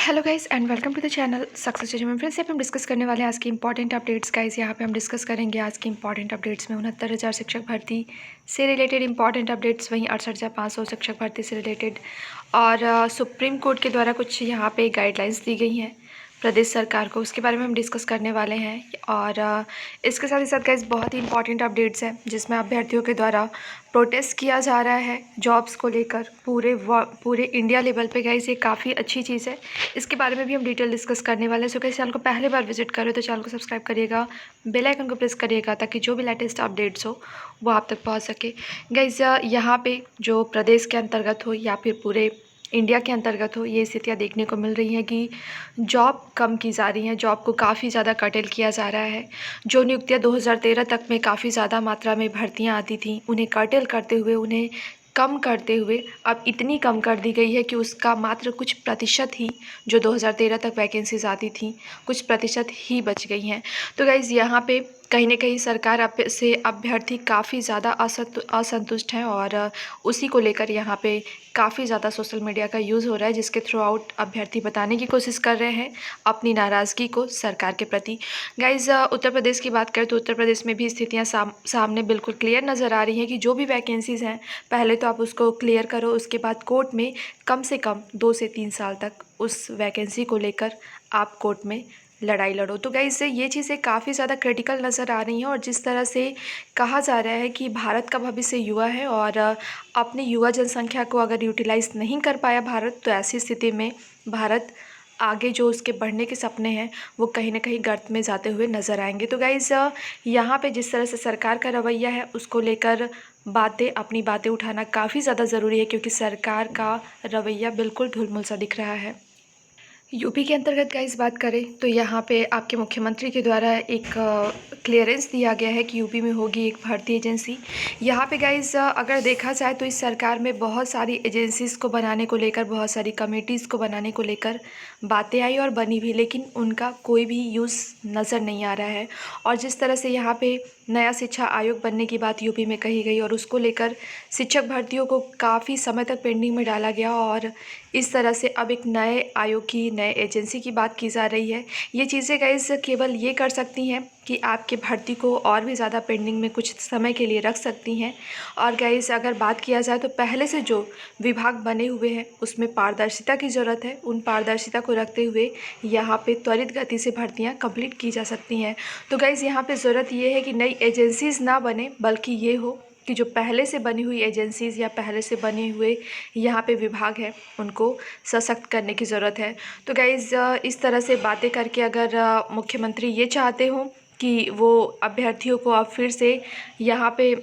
Hello guys and welcome to the channel success judgement. Friends, यहाँ पे हम discuss करने वाले हैं आज की इंपॉर्टेंट अपडेट्स। गाइस यहाँ पे हम डिस्कस करेंगे आज की इंपॉर्टेंट अपडेट्स में 69,000 शिक्षक भर्ती से रिलेटेड इंपॉर्टेंट अपडेट्स, वहीं 68,500 शिक्षक भर्ती से रिलेटेड और सुप्रीम कोर्ट के द्वारा कुछ यहाँ पे गाइडलाइंस दी गई हैं प्रदेश सरकार को, उसके बारे में हम डिस्कस करने वाले हैं। और इसके साथ ही साथ गाइस बहुत ही इंपॉर्टेंट अपडेट्स हैं जिसमें अभ्यर्थियों के द्वारा प्रोटेस्ट किया जा रहा है जॉब्स को लेकर पूरे इंडिया लेवल पे। गाइस ये काफ़ी अच्छी चीज़ है, इसके बारे में भी हम डिटेल डिस्कस करने वाले हैं। सो गाइस चैनल को पहली बार विजिट करो तो चैनल को सब्सक्राइब करिएगा, बेल आइकन को प्रेस करिएगा ताकि जो भी लेटेस्ट अपडेट्स हो वो आप तक पहुँच सके। गाइस यहाँ पे जो प्रदेश के अंतर्गत हो या फिर पूरे इंडिया के अंतर्गत हो, ये स्थितियाँ देखने को मिल रही हैं कि जॉब कम की जा रही हैं, जॉब को काफ़ी ज़्यादा कर्टेल किया जा रहा है। जो नियुक्तियाँ 2013 तक में काफ़ी ज़्यादा मात्रा में भर्तियाँ आती थीं, उन्हें कर्टेल करते हुए, उन्हें कम करते हुए अब इतनी कम कर दी गई है कि उसका मात्र कुछ प्रतिशत ही, जो 2013 तक वैकेंसीज आती थी, कुछ प्रतिशत ही बच गई हैं। तो गाइज़ यहाँ पे कहीं ना कहीं सरकार से अभ्यर्थी काफ़ी ज़्यादा असंतुष्ट हैं और उसी को लेकर यहाँ पे काफ़ी ज़्यादा सोशल मीडिया का यूज़ हो रहा है, जिसके थ्रू आउट अभ्यर्थी बताने की कोशिश कर रहे हैं अपनी नाराज़गी को सरकार के प्रति। गाइज़ उत्तर प्रदेश की बात करें तो उत्तर प्रदेश में भी स्थितियाँ सामने बिल्कुल क्लियर नज़र आ रही हैं कि जो भी वैकेंसीज़ हैं पहले तो आप उसको क्लियर करो, उसके बाद कोर्ट में कम से कम 2 से 3 साल तक उस वैकेंसी को लेकर आप कोर्ट में लड़ाई लड़ो। तो गाइस ये चीज़ें काफ़ी ज़्यादा क्रिटिकल नज़र आ रही हैं और जिस तरह से कहा जा रहा है कि भारत का भविष्य युवा है और अपनी युवा जनसंख्या को अगर यूटिलाइज़ नहीं कर पाया भारत, तो ऐसी स्थिति में भारत आगे जो उसके बढ़ने के सपने हैं वो कहीं ना कहीं गर्त में जाते हुए नज़र आएंगे। तो गाइस यहाँ पे जिस तरह से सरकार का रवैया है उसको लेकर अपनी बातें उठाना काफ़ी ज़्यादा ज़रूरी है, क्योंकि सरकार का रवैया बिल्कुल ढुलमुल सा दिख रहा है। यूपी के अंतर्गत गाइस बात करें तो यहाँ पे आपके मुख्यमंत्री के द्वारा एक क्लियरेंस दिया गया है कि यूपी में होगी एक भर्ती एजेंसी। यहाँ पे गाइस अगर देखा जाए तो इस सरकार में बहुत सारी एजेंसीज़ को बनाने को लेकर, बहुत सारी कमेटीज़ को बनाने को लेकर बातें आई और बनी भी, लेकिन उनका कोई भी यूज़ नज़र नहीं आ रहा है। और जिस तरह से यहाँ पे नया शिक्षा आयोग बनने की बात यूपी में कही गई और उसको लेकर शिक्षक भर्तियों को काफ़ी समय तक पेंडिंग में डाला गया और इस तरह से अब एक नए आयोग की, नए एजेंसी की बात की जा रही है। ये चीज़ें गाइस केवल ये कर सकती हैं कि आपके भर्ती को और भी ज़्यादा पेंडिंग में कुछ समय के लिए रख सकती हैं। और गाइस अगर बात किया जाए तो पहले से जो विभाग बने हुए हैं उसमें पारदर्शिता की ज़रूरत है। उन पारदर्शिता को रखते हुए यहाँ पे त्वरित गति से भर्तियाँ कंप्लीट की जा सकती हैं। तो गाइस यहाँ पे ज़रूरत ये है कि नई एजेंसीज़ ना बने, बल्कि ये हो कि जो पहले से बनी हुई एजेंसीज़ या पहले से बने हुए यहाँ पे विभाग हैं उनको सशक्त करने की ज़रूरत है। तो गाइज़ इस तरह से बातें करके अगर मुख्यमंत्री ये चाहते हो कि वो अभ्यर्थियों को अब फिर से यहाँ पे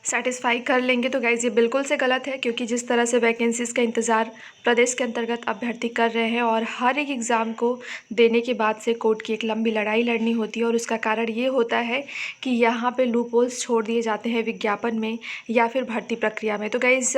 सेटिस्फाई कर लेंगे, तो गाइज़ ये बिल्कुल से गलत है, क्योंकि जिस तरह से वैकेंसीज़ का इंतज़ार प्रदेश के अंतर्गत अभ्यर्थी कर रहे हैं और हर एक एग्ज़ाम को देने के बाद से कोर्ट की एक लंबी लड़ाई लड़नी होती है और उसका कारण ये होता है कि यहाँ पे लूप होल्स छोड़ दिए जाते हैं विज्ञापन में या फिर भर्ती प्रक्रिया में। तो गाइज़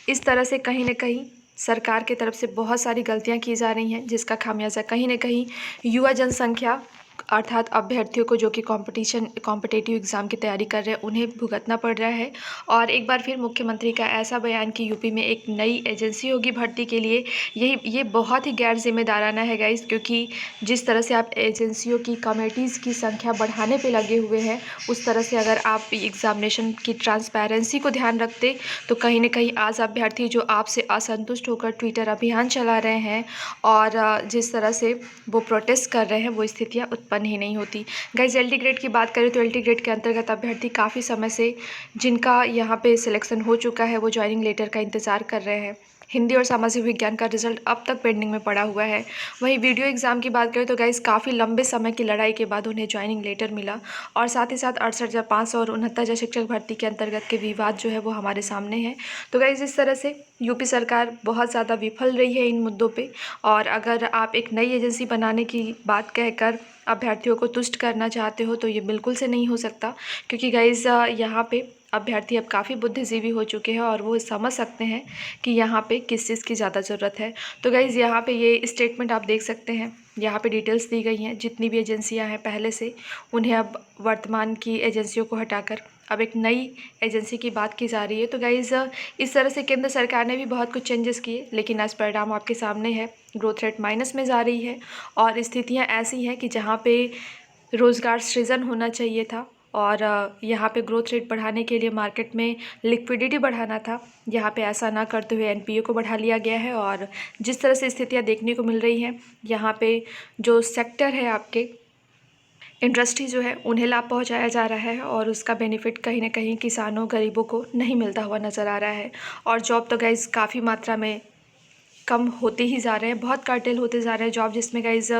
इस तरह से कहीं ना कहीं सरकार की तरफ से बहुत सारी गलतियाँ की जा रही हैं, जिसका खामियाजा कहीं ना कहीं युवा जनसंख्या अर्थात अभ्यर्थियों को जो कि कॉम्पिटिटिव एग्ज़ाम की तैयारी कर रहे हैं उन्हें भुगतना पड़ रहा है। और एक बार फिर मुख्यमंत्री का ऐसा बयान कि यूपी में एक नई एजेंसी होगी भर्ती के लिए, ये बहुत ही गैर जिम्मेदाराना है गाइस, क्योंकि जिस तरह से आप एजेंसियों की, कमेटीज़ की संख्या बढ़ाने पे लगे हुए हैं, उस तरह से अगर आप एग्ज़ामिनेशन की ट्रांसपेरेंसी को ध्यान रखते तो कहीं ना कहीं आज अभ्यर्थी जो आपसे असंतुष्ट होकर ट्विटर अभियान चला रहे हैं और जिस तरह से वो प्रोटेस्ट कर रहे हैं, वो स्थितियाँ उत्पन्न ही नहीं होती। गाइस एलटी ग्रेड की बात करें तो एलटी ग्रेड के अंतर्गत अभ्यर्थी काफ़ी समय से जिनका यहाँ पे सिलेक्शन हो चुका है वो ज्वाइनिंग लेटर का इंतज़ार कर रहे हैं। हिंदी और सामाजिक विज्ञान का रिजल्ट अब तक पेंडिंग में पड़ा हुआ है। वहीं वीडियो एग्ज़ाम की बात करें तो गाइस काफ़ी लंबे समय की लड़ाई के बाद उन्हें ज्वाइनिंग लेटर मिला और साथ ही साथ 68,500 और 69,000 शिक्षक भर्ती के अंतर्गत के विवाद जो है वो हमारे सामने है। तो गाइस इस तरह से यूपी सरकार बहुत ज़्यादा विफल रही है इन मुद्दों पे। और अगर आप एक नई एजेंसी बनाने की बात कहकर अभ्यर्थियों को तुष्ट करना चाहते हो तो ये बिल्कुल से नहीं हो सकता, क्योंकि गाइज़ यहाँ पे अभ्यर्थी अब काफ़ी बुद्धिजीवी हो चुके हैं और वो समझ सकते हैं कि यहाँ पे किस चीज़ की ज़्यादा ज़रूरत है। तो गाइज़ यहाँ पे ये स्टेटमेंट आप देख सकते हैं, यहाँ पे डिटेल्स दी गई हैं। जितनी भी एजेंसियाँ हैं पहले से, उन्हें अब वर्तमान की एजेंसियों को हटाकर अब एक नई एजेंसी की बात की जा रही है। तो गाइज़ इस तरह से केंद्र सरकार ने भी बहुत कुछ चेंजेस किए, लेकिन आज परिणाम आपके सामने है। ग्रोथ रेट माइनस में जा रही है और स्थितियां ऐसी हैं कि जहां पे रोज़गार सृजन होना चाहिए था और यहाँ पे ग्रोथ रेट बढ़ाने के लिए मार्केट में लिक्विडिटी बढ़ाना था, यहाँ पे ऐसा ना करते हुए एनपीए को बढ़ा लिया गया है। और जिस तरह से स्थितियाँ देखने को मिल रही हैं, यहाँ पे जो सेक्टर है आपके इंडस्ट्री जो है उन्हें लाभ पहुंचाया जा रहा है और उसका बेनिफिट कहीं ना कहीं किसानों गरीबों को नहीं मिलता हुआ नज़र आ रहा है। और जॉब तो गाइज़ काफ़ी मात्रा में कम होते ही जा रहे हैं, बहुत कर्टेल होते जा रहे हैं जॉब। जिसमें गाइज़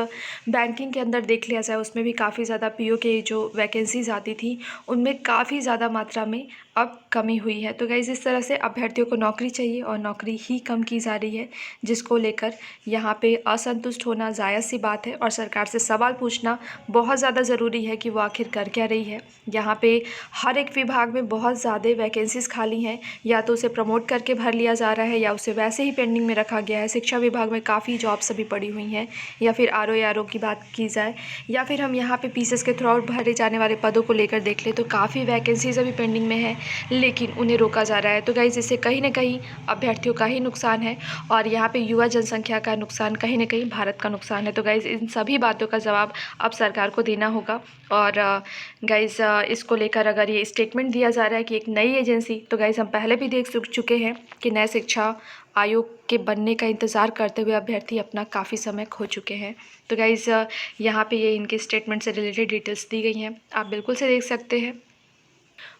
बैंकिंग के अंदर देख लिया जाए, उसमें भी काफ़ी ज़्यादा पीओ के जो वैकेंसीज़ आती थी उनमें काफ़ी ज़्यादा मात्रा में अब कमी हुई है। तो गाइज़ इस तरह से अभ्यर्थियों को नौकरी चाहिए और नौकरी ही कम की जा रही है, जिसको लेकर यहाँ पे असंतुष्ट होना जायज़ सी बात है और सरकार से सवाल पूछना बहुत ज़्यादा ज़रूरी है कि वो आखिर कर क्या रही है। यहाँ पे हर एक विभाग में बहुत ज़्यादा वैकेंसीज़ खाली हैं, या तो उसे प्रमोट करके भर लिया जा रहा है या उसे वैसे ही पेंडिंग में रखा गया है। शिक्षा विभाग में काफ़ी जॉब्स अभी पड़ी हुई हैं, या फिर आरओ की बात की जाए, या फिर हम यहाँ पे पीसेस के थ्रू आउट भरे जाने वाले पदों को लेकर देख ले तो काफ़ी वैकेंसीज़ अभी पेंडिंग में है, लेकिन उन्हें रोका जा रहा है। तो गाइज़ इससे कहीं ना कहीं अभ्यर्थियों का ही नुकसान है और यहाँ पे युवा जनसंख्या का नुकसान, कहीं ना कहीं भारत का नुकसान है। तो गाइज़ इन सभी बातों का जवाब अब सरकार को देना होगा। और गाइज़ इसको लेकर अगर ये स्टेटमेंट दिया जा रहा है कि एक नई एजेंसी, तो गाइज़ हम पहले भी देख चुके हैं कि नए शिक्षा आयोग के बनने का इंतज़ार करते हुए अभ्यर्थी अपना काफ़ी समय खो चुके हैं। तो गाइज़ यहाँ पे ये इनके स्टेटमेंट से रिलेटेड डिटेल्स दी गई हैं, आप बिल्कुल से देख सकते हैं।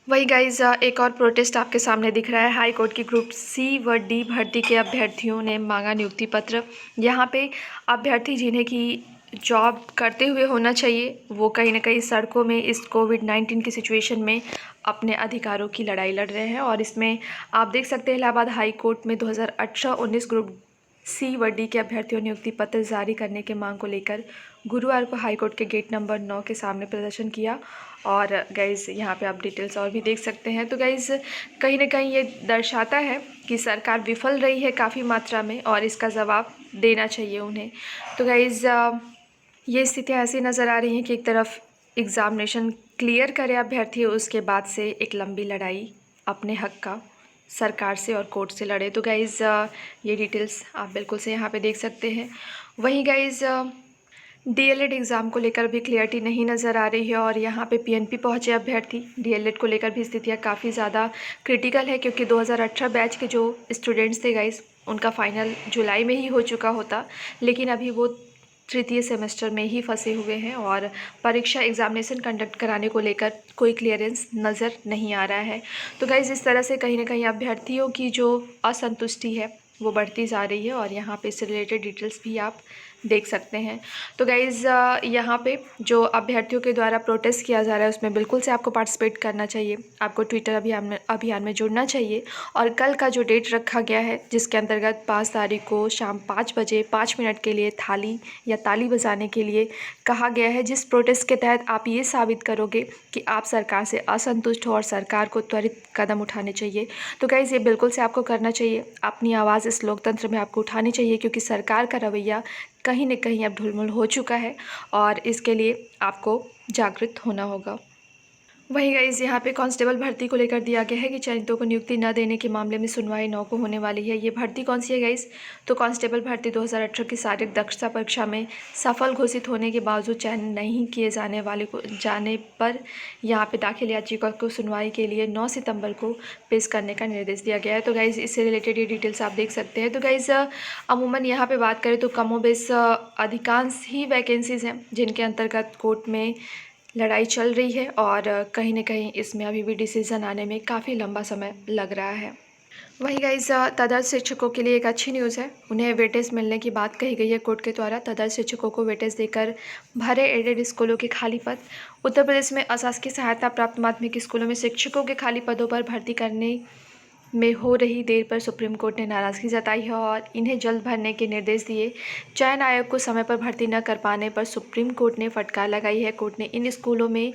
वही गाइज़ एक और प्रोटेस्ट आपके सामने दिख रहा है। हाई कोर्ट की ग्रुप सी व डी भर्ती के अभ्यर्थियों ने मांगा नियुक्ति पत्र। यहाँ पे अभ्यर्थी जिन्हें की जॉब करते हुए होना चाहिए, वो कहीं ना कहीं सड़कों में इस कोविड-19 की सिचुएशन में अपने अधिकारों की लड़ाई लड़ रहे हैं। और इसमें आप देख सकते हैं इलाहाबाद हाई कोर्ट में 2018-19 ग्रुप सी व डी के अभ्यर्थियों नियुक्ति पत्र जारी करने के मांग को लेकर गुरुवार को हाईकोर्ट के गेट नंबर 9 के सामने प्रदर्शन किया। और गाइज़ यहाँ पे आप डिटेल्स और भी देख सकते हैं। तो गाइज़ कहीं ना कहीं ये दर्शाता है कि सरकार विफल रही है काफ़ी मात्रा में और इसका जवाब देना चाहिए उन्हें। तो गाइज़ ये स्थितियाँ ऐसी नज़र आ रही हैं कि एक तरफ एग्ज़ामिनेशन क्लियर करे अभ्यर्थी, उसके बाद से एक लंबी लड़ाई अपने हक का सरकार से और कोर्ट से लड़े। तो गाइज़ ये डिटेल्स आप बिल्कुल से यहाँ पे देख सकते हैं। वहीं गाइज़ डीएलएड एग्ज़ाम को लेकर भी क्लियरिटी नहीं नज़र आ रही है और यहाँ पे पीएनपी पहुँचे अभ्यर्थी। डीएलएड को लेकर भी स्थितियाँ काफ़ी ज़्यादा क्रिटिकल है, क्योंकि 2018 बैच के जो स्टूडेंट्स थे गाइज़, उनका फाइनल जुलाई में ही हो चुका होता, लेकिन अभी वो तृतीय सेमेस्टर में ही फंसे हुए हैं और परीक्षा एग्ज़ामिनेशन कंडक्ट कराने को लेकर कोई क्लियरेंस नज़र नहीं आ रहा है। तो गाइज़ इस तरह से कहीं ना कहीं अभ्यर्थियों की जो असंतुष्टि है वो बढ़ती जा रही है और यहाँ पे इससे रिलेटेड डिटेल्स भी आप देख सकते हैं। तो गाइज़ यहाँ पे जो अभ्यर्थियों के द्वारा प्रोटेस्ट किया जा रहा है उसमें बिल्कुल से आपको पार्टिसिपेट करना चाहिए, आपको ट्विटर अभियान में जुड़ना चाहिए। और कल का जो डेट रखा गया है, जिसके अंतर्गत 5 तारीख को शाम 5 बजे 5 मिनट के लिए थाली या ताली बजाने के लिए कहा गया है, जिस प्रोटेस्ट के तहत आप ये साबित करोगे कि आप सरकार से असंतुष्ट हो और सरकार को त्वरित कदम उठाने चाहिए। तो गाइज़ ये बिल्कुल से आपको करना चाहिए, अपनी आवाज़ इस लोकतंत्र में आपको उठानी चाहिए, क्योंकि सरकार का रवैया कहीं न कहीं अब ढुलमुल हो चुका है और इसके लिए आपको जागृत होना होगा। वहीं गाइज़ यहाँ पे कांस्टेबल भर्ती को लेकर दिया गया है कि चयनितों को नियुक्ति न देने के मामले में सुनवाई 9 को होने वाली है। ये भर्ती कौन सी है गाइज़? तो कांस्टेबल भर्ती 2018 की शारीरिक दक्षता परीक्षा में सफल घोषित होने के बावजूद चयन नहीं किए जाने पर यहाँ पे दाखिल याचिका को सुनवाई के लिए 9 सितंबर को पेश करने का निर्देश दिया गया है। तो गाइज़ इससे रिलेटेड ये डिटेल्स आप देख सकते हैं। तो गाइज़ अमूमन यहाँ पर बात करें तो कमोबेश अधिकांश ही वैकेंसीज़ हैं जिनके अंतर्गत कोर्ट में लड़ाई चल रही है और कहीं न कहीं इसमें अभी भी डिसीज़न आने में काफ़ी लंबा समय लग रहा है। वहीं गाइज़ तदर्थ शिक्षकों के लिए एक अच्छी न्यूज़ है, उन्हें वेटेज मिलने की बात कही गई है कोर्ट के द्वारा। तदर्थ शिक्षकों को वेटेज देकर भरे एडेड स्कूलों के खाली पद। उत्तर प्रदेश में अशासकीय सहायता प्राप्त माध्यमिक स्कूलों में शिक्षकों के खाली पदों पर भर्ती करने में हो रही देर पर सुप्रीम कोर्ट ने नाराज़गी जताई है और इन्हें जल्द भरने के निर्देश दिए। चयन आयोग को समय पर भर्ती न कर पाने पर सुप्रीम कोर्ट ने फटकार लगाई है। कोर्ट ने इन स्कूलों में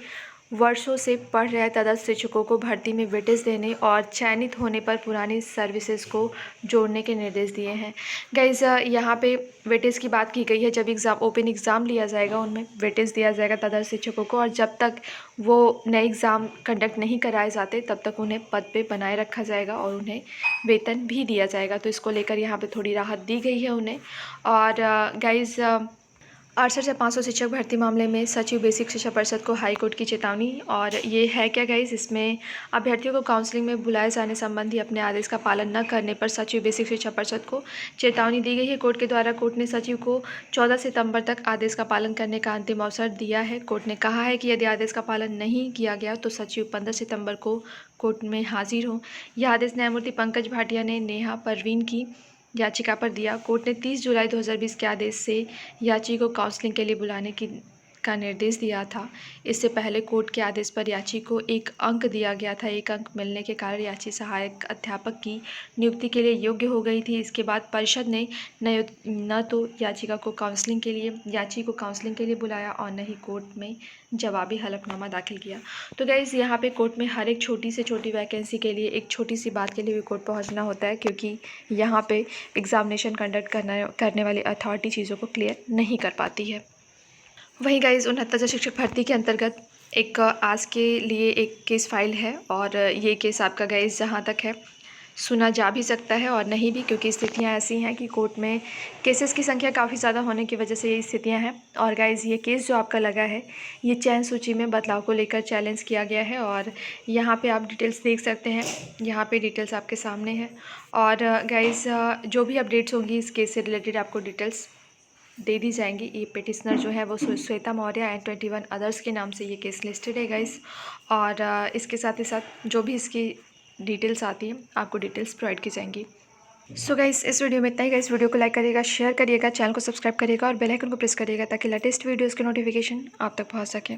वर्षों से पढ़ रहे तदस्थ शिक्षकों को भर्ती में वेटेज देने और चयनित होने पर पुरानी सर्विसेज को जोड़ने के निर्देश दिए हैं। गाइस यहाँ पे वेटेज की बात की गई है। जब ओपन एग्ज़ाम लिया जाएगा उनमें वेटेज दिया जाएगा तदस्थ शिक्षकों को, और जब तक वो नए एग्ज़ाम कंडक्ट नहीं कराए जाते तब तक उन्हें पद पे बनाए रखा जाएगा और उन्हें वेतन भी दिया जाएगा। तो इसको लेकर यहाँ पे थोड़ी राहत दी गई है उन्हें। और गाइस 68,500 शिक्षक भर्ती मामले में सचिव बेसिक शिक्षा परिषद को हाईकोर्ट की चेतावनी। और ये है क्या गाइस, इसमें अभ्यर्थियों को काउंसलिंग में बुलाए जाने संबंधी अपने आदेश का पालन न करने पर सचिव बेसिक शिक्षा परिषद को चेतावनी दी गई है कोर्ट के द्वारा। कोर्ट ने सचिव को 14 सितंबर तक आदेश का पालन करने का अंतिम अवसर दिया है। कोर्ट ने कहा है कि यदि आदेश का पालन नहीं किया गया तो सचिव 15 सितंबर को कोर्ट में हाजिर हों। यह आदेश न्यायमूर्ति पंकज भाटिया ने नेहा परवीन की याचिका पर दिया। कोर्ट ने 30 जुलाई 2020 के आदेश से याची को काउंसलिंग के लिए बुलाने का निर्देश दिया था। इससे पहले कोर्ट के आदेश पर याची को 1 अंक दिया गया था। 1 अंक मिलने के कारण याची सहायक अध्यापक की नियुक्ति के लिए योग्य हो गई थी। इसके बाद परिषद ने न तो याची को काउंसलिंग के लिए बुलाया और न ही कोर्ट में जवाबी हलफनामा दाखिल किया। तो गाइस यहाँ पे कोर्ट में हर एक छोटी से छोटी वैकेंसी के लिए, एक छोटी सी बात के लिए भी कोर्ट पहुँचना होता है, क्योंकि यहाँ पे एग्ज़ामिनेशन कंडक्ट करने वाली अथॉरिटी चीज़ों को क्लियर नहीं कर पाती है। वहीं गाइस 69 शिक्षक भर्ती के अंतर्गत एक आज के लिए एक केस फाइल है, और ये केस आपका गाइस जहाँ तक है सुना जा भी सकता है और नहीं भी, क्योंकि स्थितियां ऐसी हैं कि कोर्ट में केसेस की संख्या काफ़ी ज़्यादा होने की वजह से ये स्थितियां हैं। और गाइस ये केस जो आपका लगा है ये चयन सूची में बदलाव को लेकर चैलेंज किया गया है, और यहाँ पे आप डिटेल्स देख सकते हैं। यहाँ पे डिटेल्स आपके सामने है। और गाइस जो भी अपडेट्स होंगी इस केस से रिलेटेड आपको डिटेल्स दे दी जाएंगी। ये पिटिशनर जो है वो श्वेता मौर्य एंड 21 अदर्स के नाम से ये केस लिस्टेड है गाइस। और इसके साथ ही साथ जो भी इसकी डिटेल्स आती है आपको डिटेल्स प्रोवाइड की जाएंगी। सो गाइस इस वीडियो में इतना ही। गाइस वीडियो को लाइक करिएगा, शेयर करिएगा, चैनल को सब्सक्राइब करिएगा और बेल आइकन को प्रेस करिएगा ताकि लेटेस्ट वीडियोज़ के नोटिफिकेशन आप तक पहुँच सके।